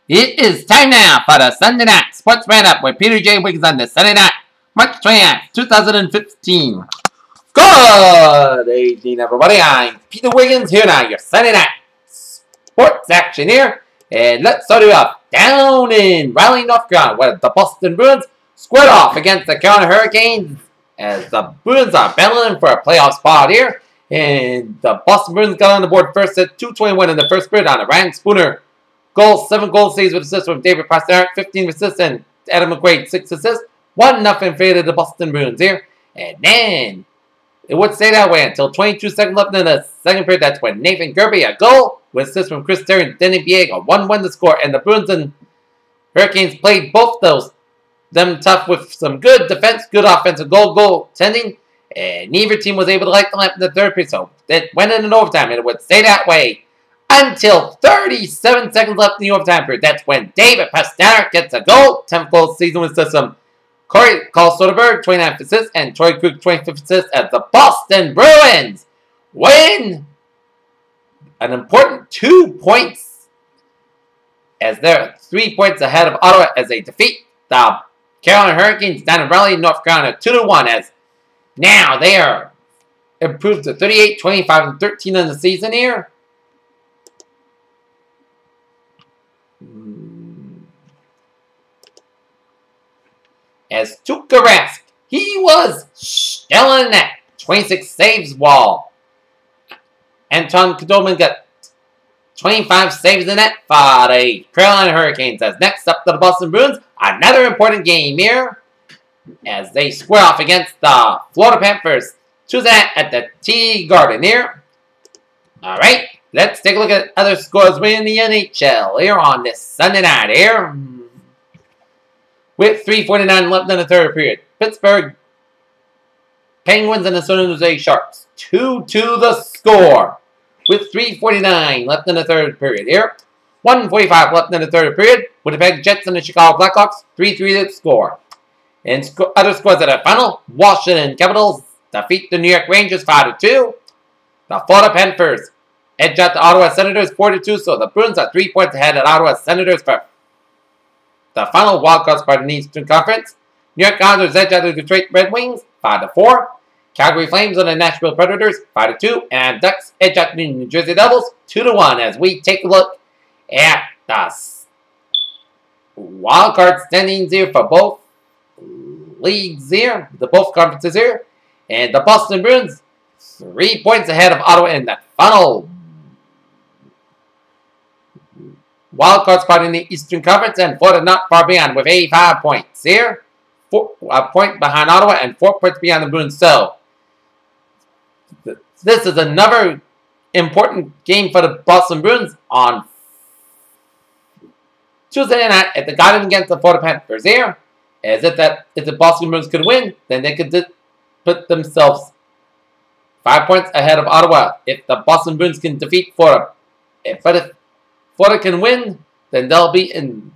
It is time now for the Sunday Night Sports Roundup with Peter J. Wiggins on the Sunday night, March 29th, 2015. Good evening, everybody. I'm Peter Wiggins here now, your Sunday night sports action here. And let's start it off down in Raleigh, North Carolina, where the Boston Bruins squared off against the Carolina Hurricanes as the Bruins are battling for a playoff spot here. And the Boston Bruins got on the board first at 2:21 in the first period on a Ryan Spooner goal, 7 goal saves with assists from David Pastrnak, 15 assists, and Adam McQuaid, 6 assists. 1-0 favor the Boston Bruins here. And then it would stay that way until 22 seconds left in the second period. That's when Nathan Gerby, a goal with assists from Chris Terry and Denny Biega, 1-1 to score. And the Bruins and Hurricanes played both them tough with some good defense, good offensive goaltending. And neither team was able to light the lamp in the third period. So it went in overtime, and it would stay that way until 37 seconds left in the overtime period. That's when David Pastrnak gets a goal. 10th goal season with system. Corey Soderberg, 29th assist, and Troy Krug, 25th assist, as the Boston Bruins win an important 2 points, as they're 3 points ahead of Ottawa as they defeat the Carolina Hurricanes down in Raleigh, North Carolina, 2-1, as now they are improved to 38, 25, and 13 in the season here. As Tuukka Rask, he was still in that 26 saves wall. Anton Khudobin got 25 saves in that for the Carolina Hurricanes. As next up to the Boston Bruins, another important game here as they square off against the Florida Panthers Tuesday night at the TD Garden here. Alright, let's take a look at other scores within the NHL here on this Sunday night here. With 3:49 left in the third period, Pittsburgh Penguins and the San Jose Sharks 2-2 the score. With 3:49 left in the third period here. 1:45 left in the third period. Winnipeg Jets and the Chicago Blackhawks 3-3 the score. And other scores at the final, Washington Capitals defeat the New York Rangers 5-2. The Florida Panthers edge out the Ottawa Senators 4-2. So the Bruins are 3 points ahead of Ottawa Senators for the final wildcard spot in the Eastern Conference. New York Islanders edge out the Detroit Red Wings 5-4. Calgary Flames on the Nashville Predators 5-2. And Ducks edge out the New Jersey Devils 2-1 as we take a look at the wildcard standings here for both leagues here, both conferences here. And the Boston Bruins 3 points ahead of Ottawa in that final wildcard spot in the Eastern Conference, and Florida not far behind with 85 points here. A point behind Ottawa and 4 points behind the Bruins. So, this is another important game for the Boston Bruins on Tuesday night at the Garden against the Florida Panthers here. As if the Boston Bruins could win, then they could put themselves 5 points ahead of Ottawa if the Boston Bruins can defeat Florida. But if Florida can win, then they'll be in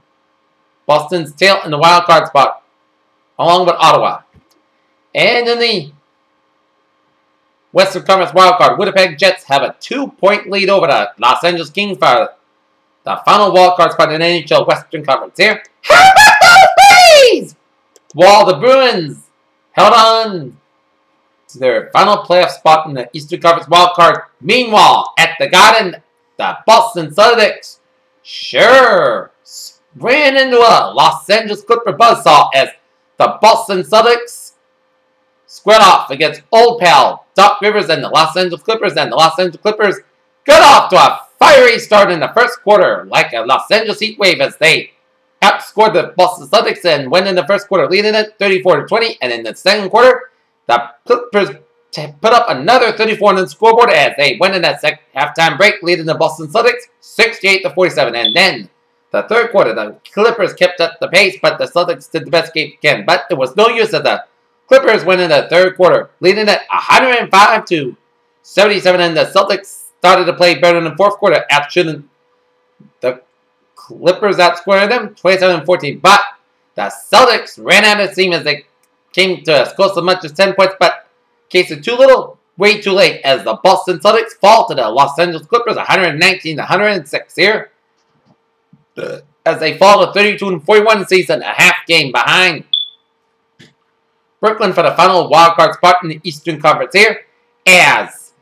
Boston's tail in the wild card spot, along with Ottawa. And in the Western Conference wild card, Winnipeg Jets have a 2-point lead over the Los Angeles Kings for the final wild card spot in the NHL Western Conference here. How about those Bees? While the Bruins held on to their final playoff spot in the Eastern Conference wild card. Meanwhile, at the Garden, the Boston Celtics sure ran into a Los Angeles Clipper buzzsaw as the Boston Celtics squared off against old pal Doc Rivers and the Los Angeles Clippers, and the Los Angeles Clippers got off to a fiery start in the first quarter like a Los Angeles heat wave as they outscored the Boston Celtics and went in the first quarter leading it 34-20, and in the second quarter the Clippers put up another 34 on the scoreboard as they went in that halftime break, leading the Boston Celtics 68-47. And then the third quarter, the Clippers kept up the pace, but the Celtics did the best game again. But it was no use as the Clippers went in the third quarter, leading it 105-77. And the Celtics started to play better in the fourth quarter after the Clippers outscored them 27-14. But the Celtics ran out of steam as they came to as close as much as 10 points, but case of too little, way too late, as the Boston Celtics fall to the Los Angeles Clippers 119-106 here. as they fall to 32-41 season, a half game behind Brooklyn for the final wildcard spot in the Eastern Conference here, as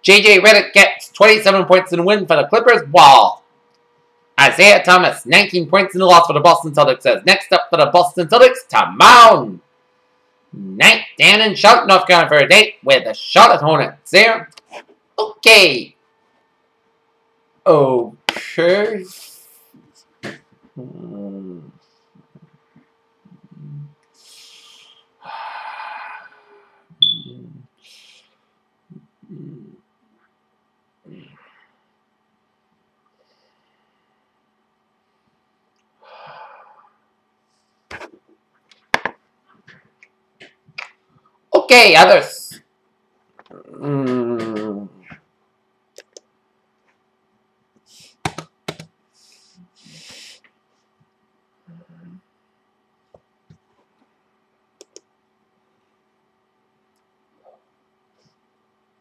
J.J. Redick gets 27 points in the win for the Clippers, while Isaiah Thomas, 19 points in the loss for the Boston Celtics. Says next up for the Boston Celtics, tomorrow night down in Charlotte, North Carolina for a date with the Charlotte Hornets there. Okay. Okay. Okay, others.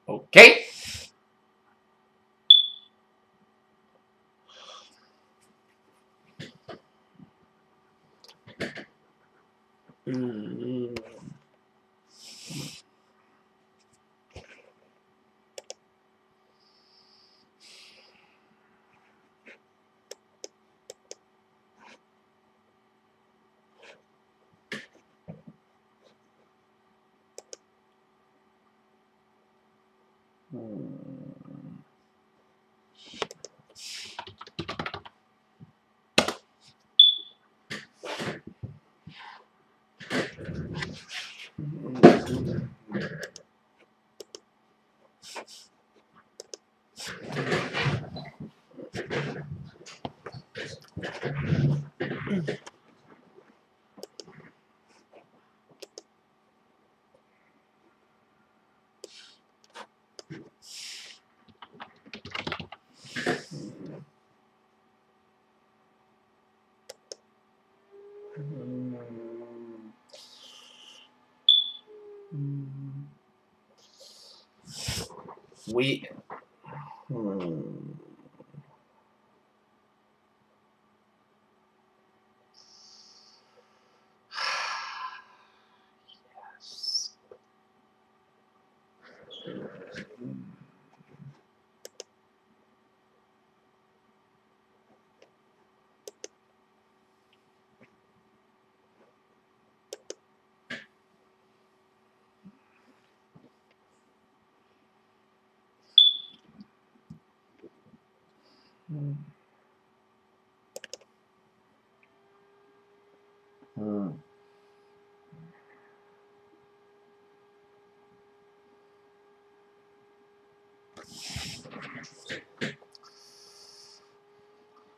Okay.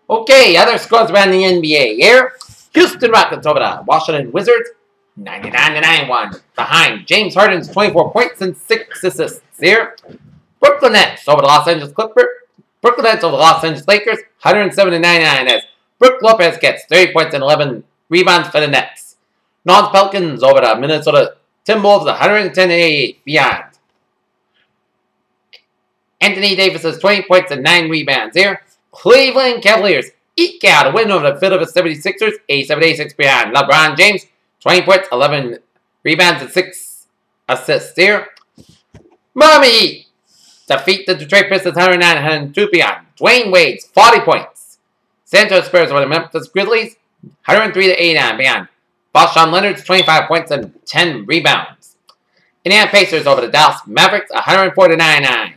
Okay, other scores around the NBA here. Houston Rockets over the Washington Wizards, 99-91. Behind James Harden's 24 points and 6 assists here. Brooklyn Nets over the Los Angeles Clippers. Brooklyn Nets over the Los Angeles Lakers, 107-99 as Brook Lopez gets 30 points and 11 rebounds for the Nets. Pelicans over the Minnesota Timberwolves, 110-88 beyond. Anthony Davis has 20 points and 9 rebounds here. Cleveland Cavaliers eke out a win over the Philadelphia 76ers, 87-86 behind. LeBron James, 20 points, 11 rebounds, and 6 assists here. Miami Heat defeat the Detroit Pistons, 109-102 beyond. Dwayne Wade's 40 points. San Antonio Spurs over the Memphis Grizzlies, 103-89 beyond. Marshawn Leonard's 25 points and 10 rebounds. Indiana Pacers over the Dallas Mavericks, 104-99.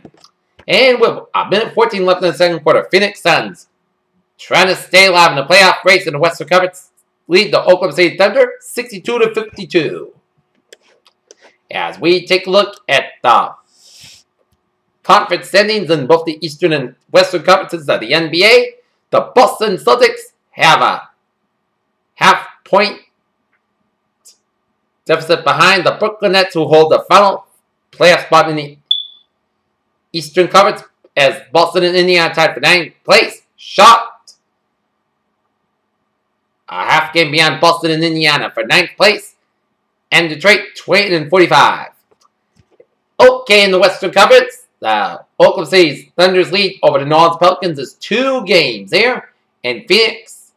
And with a minute 14 left in the second quarter, Phoenix Suns trying to stay alive in the playoff race in the Western Conference lead the Oklahoma City Thunder 62-52. As we take a look at the conference standings in both the Eastern and Western Conferences of the NBA, the Boston Celtics have a half-point deficit behind the Brooklyn Nets, who hold the final playoff spot in the Eastern Conference, as Boston and Indiana tied for 9th place. Shot a half game beyond Boston and Indiana for 9th place. And Detroit 20-45. Okay, in the Western Conference, the Oklahoma City Thunder's lead over the New Orleans Pelicans is 2 games there. And Phoenix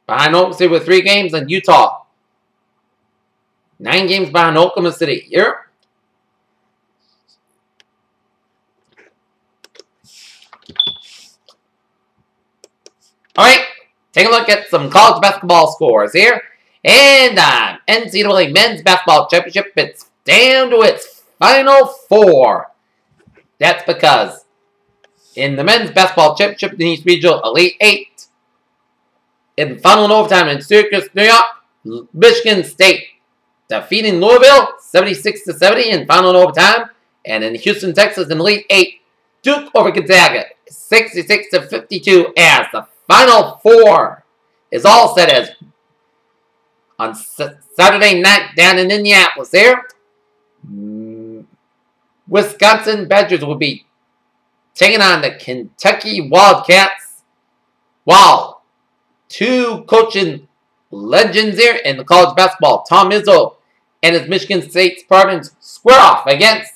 behind Oklahoma City with 3 games. And Utah 9 games behind Oklahoma City. Here. Alright, take a look at some college basketball scores here. And NCAA Men's Basketball Championship, it's down to its final 4. That's because in the Men's Basketball Championship, the East Regional Elite 8, in final and overtime in Syracuse, New York, Michigan State defeating Louisville 76-70 in final and overtime. And in Houston, Texas, in Elite 8, Duke over Gonzaga 66-52 as the Final 4 is all set as on Saturday night down in Indianapolis there. Wisconsin Badgers will be taking on the Kentucky Wildcats, while 2 coaching legends here in the college basketball, Tom Izzo and his Michigan State Spartans, square off against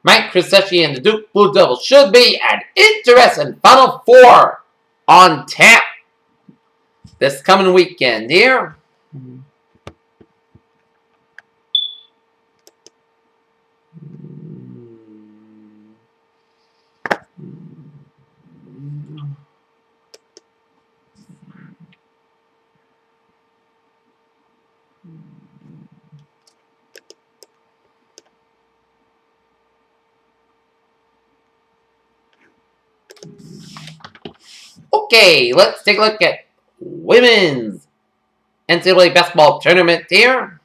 Mike Krzyzewski and the Duke Blue Devils. Should be an interesting Final 4 on tap this coming weekend here. Okay, let's take a look at women's NCAA basketball tournament here.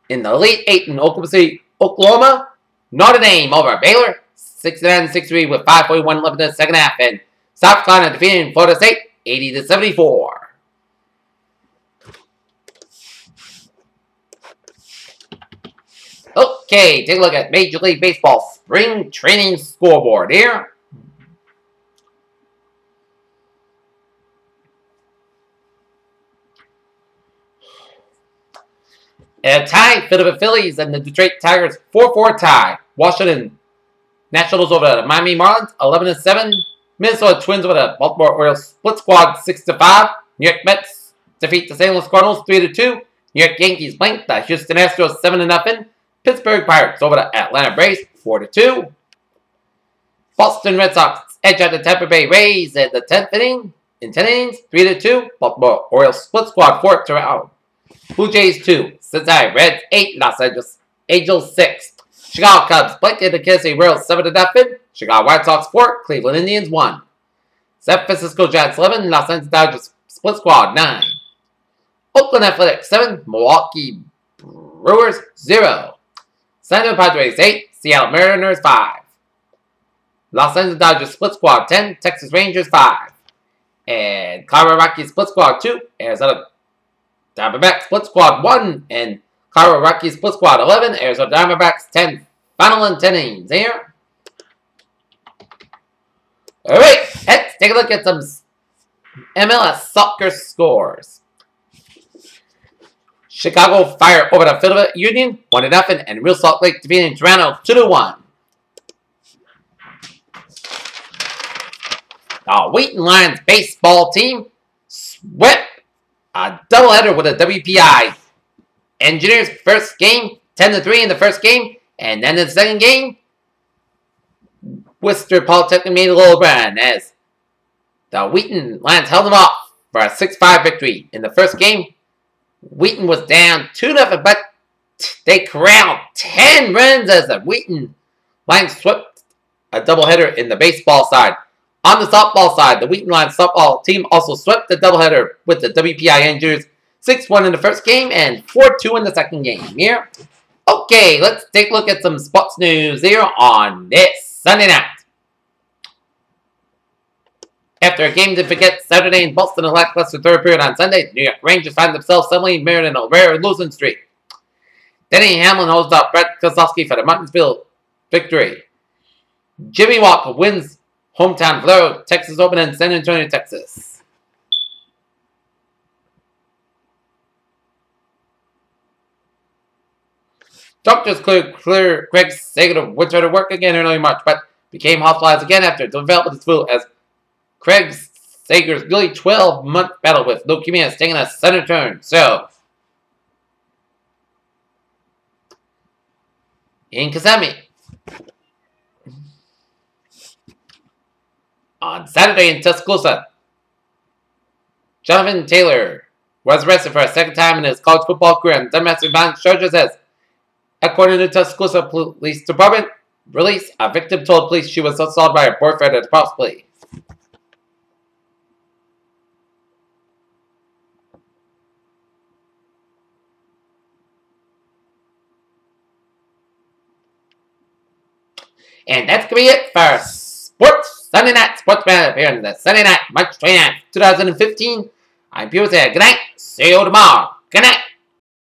In the Elite 8 in Oklahoma City, Oklahoma, Notre Dame over Baylor, 69-63 with 5:41 left in the second half. And South Carolina defeating Florida State, 80-74. Okay, take a look at Major League Baseball Spring Training Scoreboard here. A tie, Philadelphia Phillies and the Detroit Tigers, 4-4 tie. Washington Nationals over the Miami Marlins, 11-7. Minnesota Twins over the Baltimore Orioles, split squad, 6-5. New York Mets defeat the St. Louis Cardinals, 3-2. New York Yankees blank the Houston Astros, 7-0. Pittsburgh Pirates over the Atlanta Braves, 4-2. Boston Red Sox edge out the Tampa Bay Rays at the 10th inning. In 10 innings, 3-2. Baltimore Orioles split squad, 4-0. Blue Jays 2, Cincinnati Reds 8, Los Angeles Angels 6. Chicago Cubs blanketed the Kansas City Royals 7-0. Chicago White Sox 4, Cleveland Indians 1. San Francisco Giants 11, Los Angeles Dodgers split squad 9. Oakland Athletics 7, Milwaukee Brewers 0. San Diego Padres 8, Seattle Mariners 5. Los Angeles Dodgers split squad 10, Texas Rangers 5. And Colorado Rockies split squad 2, Arizona Diamondbacks split squad 1, and Colorado Rockies split squad 11, Arizona Diamondbacks 10. Final in 10 innings here. Alright, let's take a look at some MLS Soccer scores. Chicago Fire over the Philadelphia Union, 1-0, and Real Salt Lake defeating Toronto 2-1. The Wheaton Lions baseball team swept a doubleheader with a WPI. Engineers first game, 10-3 in the first game, and then in the second game, Worcester Polytechnic made a little run as the Wheaton Lions held them off for a 6-5 victory. In the first game, Wheaton was down 2-0, but they corralled 10 runs as the Wheaton Lions swept a doubleheader in the baseball side. On the softball side, the Wheaton Lions softball team also swept the doubleheader with the WPI Engineers, 6-1 in the first game and 4-2 in the second game here. Okay, let's take a look at some sports news here on this Sunday night. After a game to forget Saturday in Boston and lackluster third period on Sunday, the New York Rangers find themselves suddenly married in a rare losing streak. Denny Hamlin holds up Brett Kozlowski for the Martinsville victory. Jimmy Walker wins hometown Valero Texas Open in San Antonio, Texas. Doctors clear Craig Sagan of return to work again in early March, but became hospitalized again after developing his flu as Craig Sager's nearly 12-month battle with leukemia is taking a sudden turn. So, in Kasami, on Saturday in Tuscaloosa, Jonathan Taylor was arrested for a second time in his college football career on domestic violence charges as, according to Tuscaloosa Police Department release, a victim told police she was assaulted by her boyfriend at approximately 'And that's going to be it for Sports Sunday Night Sports Roundup here on the Sunday night, March 29th, 2015. I'm Peter. Good night. See you tomorrow. Good night.